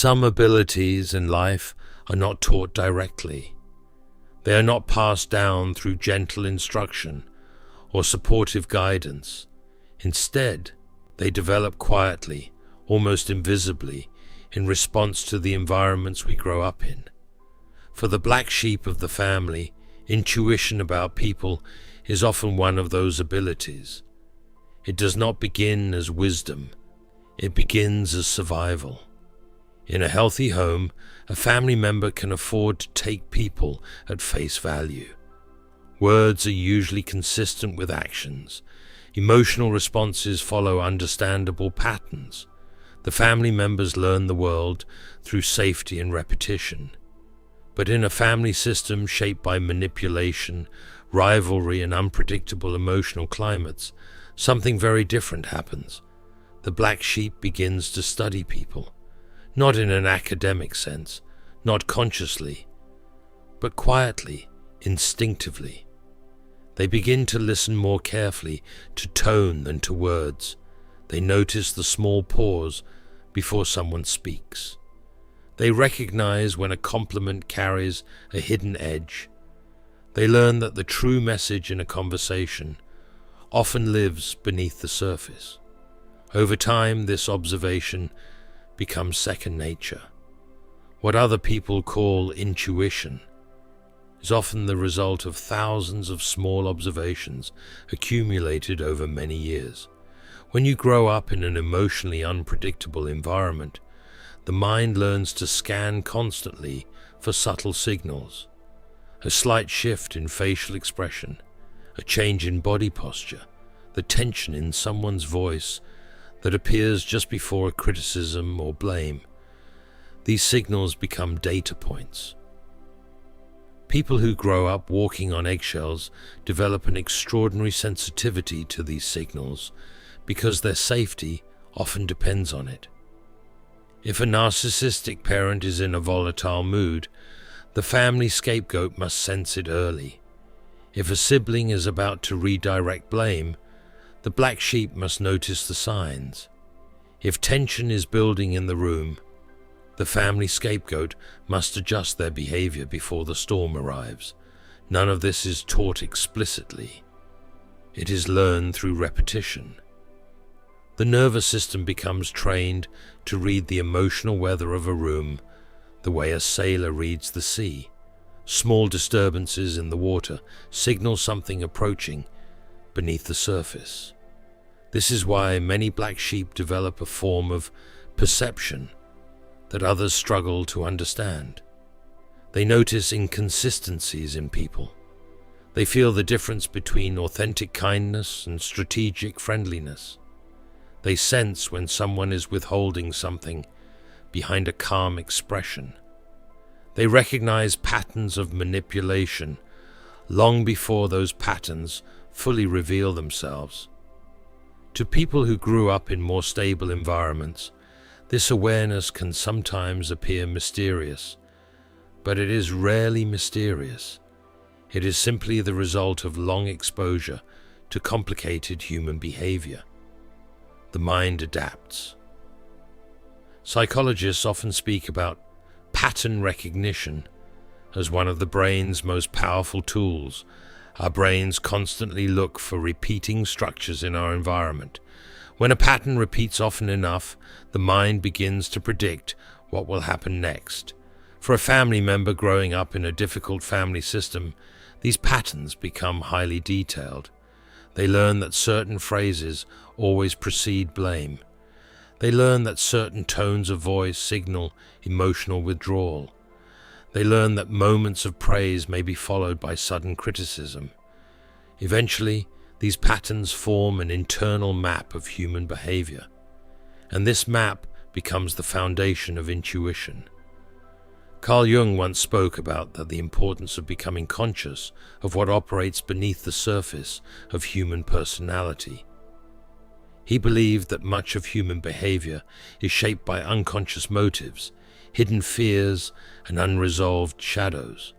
Some abilities in life are not taught directly. They are not passed down through gentle instruction or supportive guidance. Instead, they develop quietly, almost invisibly, in response to the environments we grow up in. For the black sheep of the family, intuition about people is often one of those abilities. It does not begin as wisdom, it begins as survival. In a healthy home, a family member can afford to take people at face value. Words are usually consistent with actions. Emotional responses follow understandable patterns. The family members learn the world through safety and repetition. But in a family system shaped by manipulation, rivalry, and unpredictable emotional climates, something very different happens. The black sheep begins to study people, not in an academic sense, not consciously, but quietly, instinctively. They begin to listen more carefully to tone than to words. They notice the small pause before someone speaks. They recognize when a compliment carries a hidden edge. They learn that the true message in a conversation often lives beneath the surface. Over time, this observation becomes second nature. What other people call intuition is often the result of thousands of small observations accumulated over many years. When you grow up in an emotionally unpredictable environment, the mind learns to scan constantly for subtle signals. A slight shift in facial expression, a change in body posture, the tension in someone's voice that appears just before a criticism or blame. These signals become data points. People who grow up walking on eggshells develop an extraordinary sensitivity to these signals because their safety often depends on it. If a narcissistic parent is in a volatile mood, the family scapegoat must sense it early. If a sibling is about to redirect blame, the black sheep must notice the signs. If tension is building in the room, the family scapegoat must adjust their behavior before the storm arrives. None of this is taught explicitly. It is learned through repetition. The nervous system becomes trained to read the emotional weather of a room the way a sailor reads the sea. Small disturbances in the water signal something approaching beneath the surface. This is why many black sheep develop a form of perception that others struggle to understand. They notice inconsistencies in people. They feel the difference between authentic kindness and strategic friendliness. They sense when someone is withholding something behind a calm expression. They recognize patterns of manipulation long before those patterns fully reveal themselves. To people who grew up in more stable environments, this awareness can sometimes appear mysterious, but it is rarely mysterious. It is simply the result of long exposure to complicated human behavior. The mind adapts. Psychologists often speak about pattern recognition as one of the brain's most powerful tools. Our brains constantly look for repeating structures in our environment. When a pattern repeats often enough, the mind begins to predict what will happen next. For a family member growing up in a difficult family system, these patterns become highly detailed. They learn that certain phrases always precede blame. They learn that certain tones of voice signal emotional withdrawal. They learn that moments of praise may be followed by sudden criticism. Eventually, these patterns form an internal map of human behavior, and this map becomes the foundation of intuition. Carl Jung once spoke about the importance of becoming conscious of what operates beneath the surface of human personality. He believed that much of human behavior is shaped by unconscious motives, hidden fears, and unresolved shadows.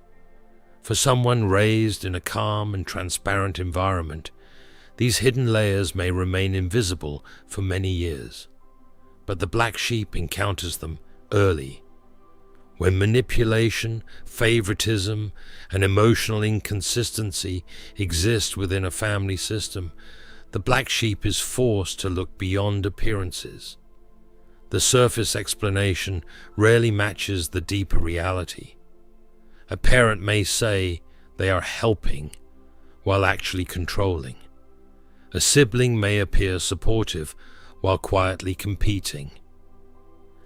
For someone raised in a calm and transparent environment, these hidden layers may remain invisible for many years. But the black sheep encounters them early. When manipulation, favoritism, and emotional inconsistency exist within a family system, the black sheep is forced to look beyond appearances. The surface explanation rarely matches the deeper reality. A parent may say they are helping while actually controlling. A sibling may appear supportive while quietly competing.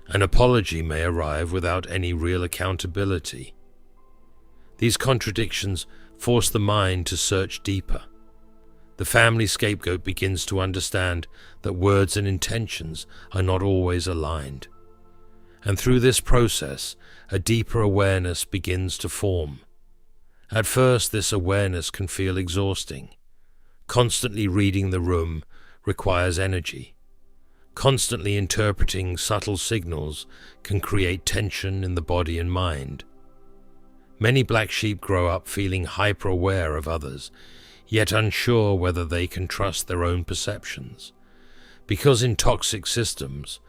An apology may arrive without any real accountability. These contradictions force the mind to search deeper. The family scapegoat begins to understand that words and intentions are not always aligned. And through this process, a deeper awareness begins to form. At first, this awareness can feel exhausting. Constantly reading the room requires energy. Constantly interpreting subtle signals can create tension in the body and mind. Many black sheep grow up feeling hyper-aware of others, yet unsure whether they can trust their own perceptions. Because in toxic systems,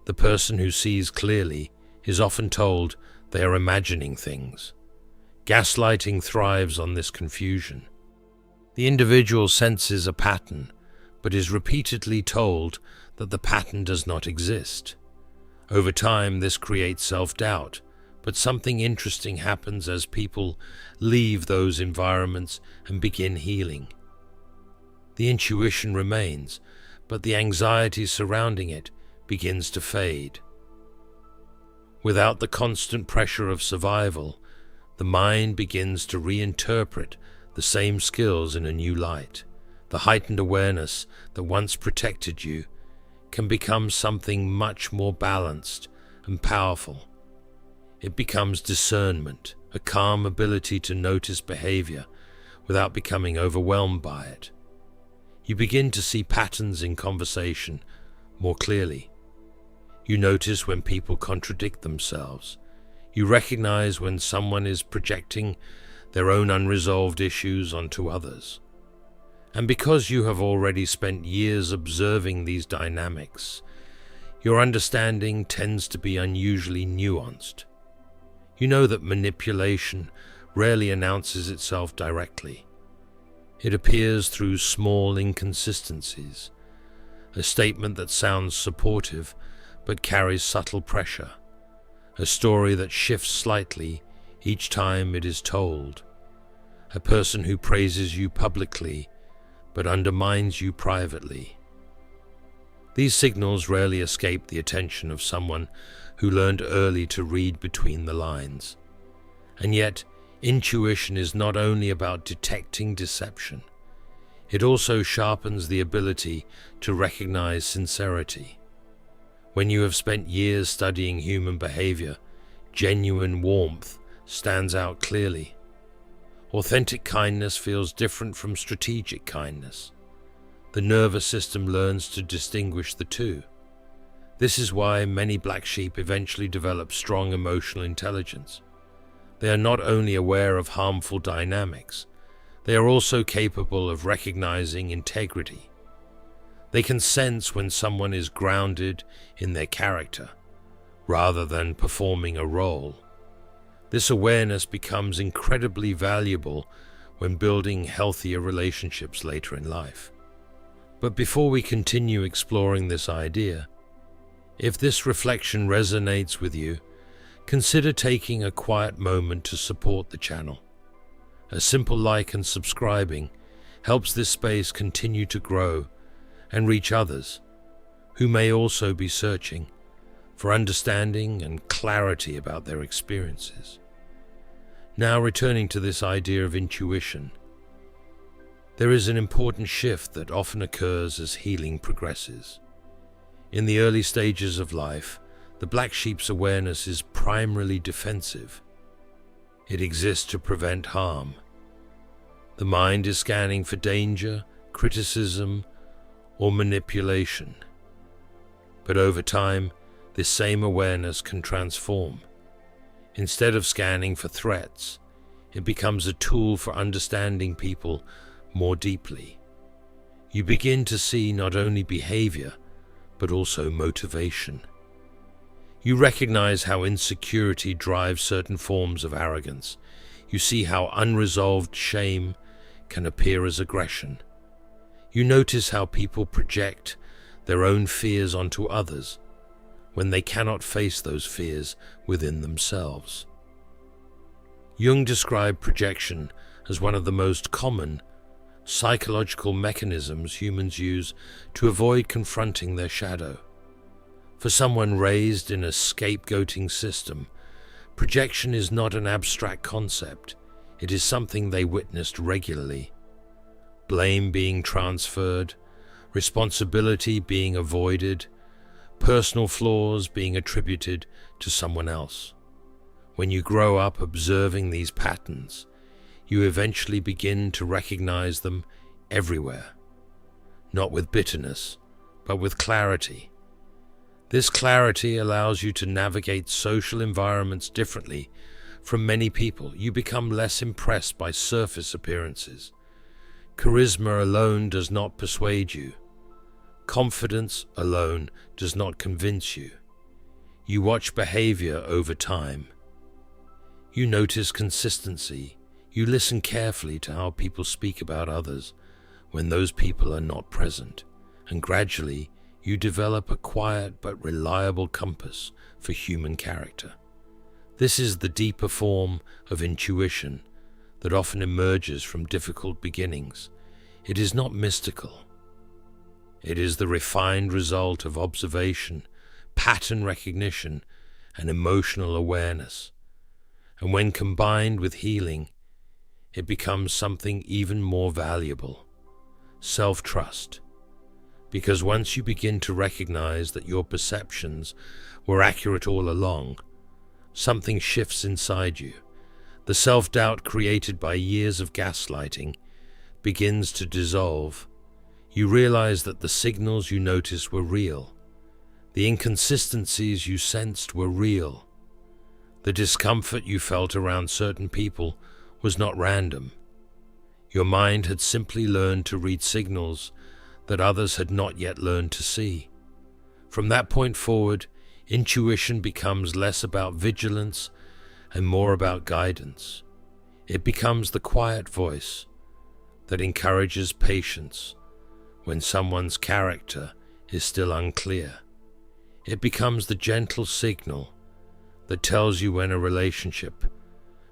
the person who sees clearly is often told they are imagining things. Gaslighting thrives on this confusion. The individual senses a pattern, but is repeatedly told that the pattern does not exist. Over time, this creates self-doubt, but something interesting happens as people leave those environments and begin healing. The intuition remains, but the anxiety surrounding it begins to fade. Without the constant pressure of survival, the mind begins to reinterpret the same skills in a new light. The heightened awareness that once protected you can become something much more balanced and powerful. It becomes discernment, a calm ability to notice behavior without becoming overwhelmed by it. You begin to see patterns in conversation more clearly. You notice when people contradict themselves. You recognize when someone is projecting their own unresolved issues onto others. And because you have already spent years observing these dynamics, your understanding tends to be unusually nuanced. You know that manipulation rarely announces itself directly. It appears through small inconsistencies, a statement that sounds supportive but carries subtle pressure, a story that shifts slightly each time it is told, a person who praises you publicly but undermines you privately. These signals rarely escape the attention of someone who learned early to read between the lines. And yet, intuition is not only about detecting deception, it also sharpens the ability to recognize sincerity. When you have spent years studying human behavior, genuine warmth stands out clearly. Authentic kindness feels different from strategic kindness. The nervous system learns to distinguish the two. This is why many black sheep eventually develop strong emotional intelligence. They are not only aware of harmful dynamics, they are also capable of recognizing integrity. They can sense when someone is grounded in their character, rather than performing a role. This awareness becomes incredibly valuable when building healthier relationships later in life. But before we continue exploring this idea, if this reflection resonates with you, consider taking a quiet moment to support the channel. A simple like and subscribing helps this space continue to grow and reach others who may also be searching for understanding and clarity about their experiences. Now, returning to this idea of intuition, there is an important shift that often occurs as healing progresses. In the early stages of life, the black sheep's awareness is primarily defensive. It exists to prevent harm. The mind is scanning for danger, criticism, or manipulation. But over time, this same awareness can transform. Instead of scanning for threats, it becomes a tool for understanding people more deeply. You begin to see not only behavior, but also motivation. You recognize how insecurity drives certain forms of arrogance. You see how unresolved shame can appear as aggression. You notice how people project their own fears onto others when they cannot face those fears within themselves. Jung described projection as one of the most common psychological mechanisms humans use to avoid confronting their shadow. For someone raised in a scapegoating system, projection is not an abstract concept. It is something they witnessed regularly. Blame being transferred, responsibility being avoided, personal flaws being attributed to someone else. When you grow up observing these patterns, you eventually begin to recognize them everywhere, not with bitterness, but with clarity. This clarity allows you to navigate social environments differently from many people. You become less impressed by surface appearances. Charisma alone does not persuade you. Confidence alone does not convince you. You watch behavior over time. You notice consistency. You listen carefully to how people speak about others when those people are not present, and gradually you develop a quiet but reliable compass for human character. This is the deeper form of intuition that often emerges from difficult beginnings. It is not mystical. It is the refined result of observation, pattern recognition, and emotional awareness. And when combined with healing, it becomes something even more valuable: self-trust. Because once you begin to recognize that your perceptions were accurate all along, something shifts inside you. The self-doubt created by years of gaslighting begins to dissolve. You realize that the signals you noticed were real. The inconsistencies you sensed were real. The discomfort you felt around certain people was not random. Your mind had simply learned to read signals that others had not yet learned to see. From that point forward, intuition becomes less about vigilance and more about guidance. It becomes the quiet voice that encourages patience when someone's character is still unclear. It becomes the gentle signal that tells you when a relationship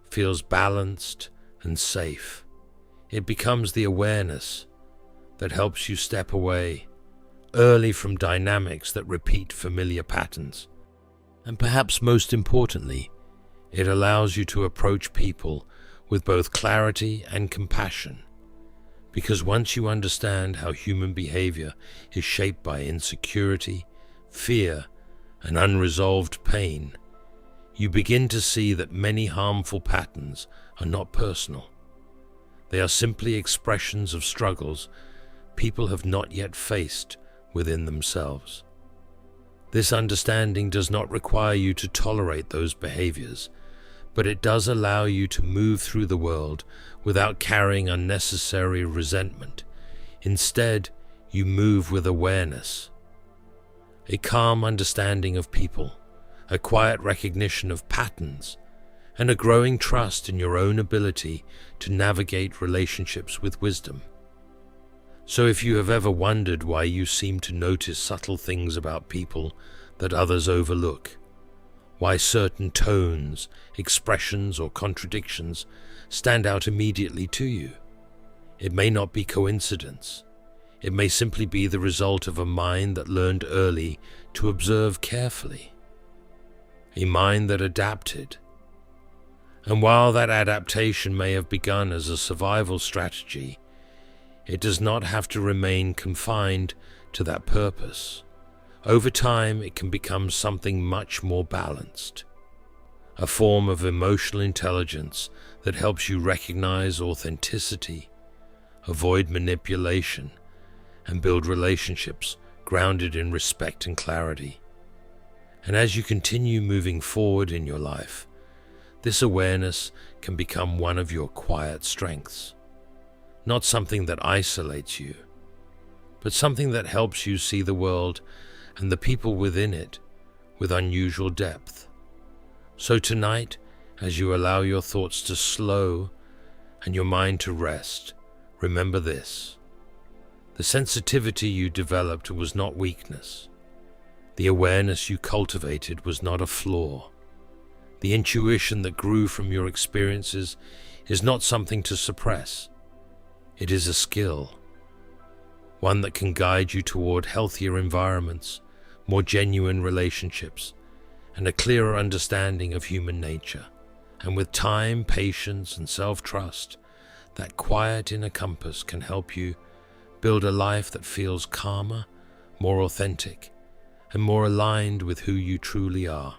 feels balanced and safe. It becomes the awareness that helps you step away early from dynamics that repeat familiar patterns. And perhaps most importantly, it allows you to approach people with both clarity and compassion. Because once you understand how human behavior is shaped by insecurity, fear, and unresolved pain, you begin to see that many harmful patterns are not personal. They are simply expressions of struggles people have not yet faced within themselves. This understanding does not require you to tolerate those behaviors, but it does allow you to move through the world without carrying unnecessary resentment. Instead, you move with awareness, a calm understanding of people, a quiet recognition of patterns, and a growing trust in your own ability to navigate relationships with wisdom. So if you have ever wondered why you seem to notice subtle things about people that others overlook, why certain tones, expressions, or contradictions stand out immediately to you, it may not be coincidence. It may simply be the result of a mind that learned early to observe carefully, a mind that adapted. And while that adaptation may have begun as a survival strategy, it does not have to remain confined to that purpose. Over time, it can become something much more balanced, a form of emotional intelligence that helps you recognize authenticity, avoid manipulation, and build relationships grounded in respect and clarity. And as you continue moving forward in your life, this awareness can become one of your quiet strengths, not something that isolates you, but something that helps you see the world and the people within it with unusual depth. So tonight, as you allow your thoughts to slow and your mind to rest, remember this. The sensitivity you developed was not weakness. The awareness you cultivated was not a flaw. The intuition that grew from your experiences is not something to suppress. It is a skill, one that can guide you toward healthier environments, more genuine relationships, and a clearer understanding of human nature. And with time, patience, and self-trust, that quiet inner compass can help you build a life that feels calmer, more authentic, and more aligned with who you truly are.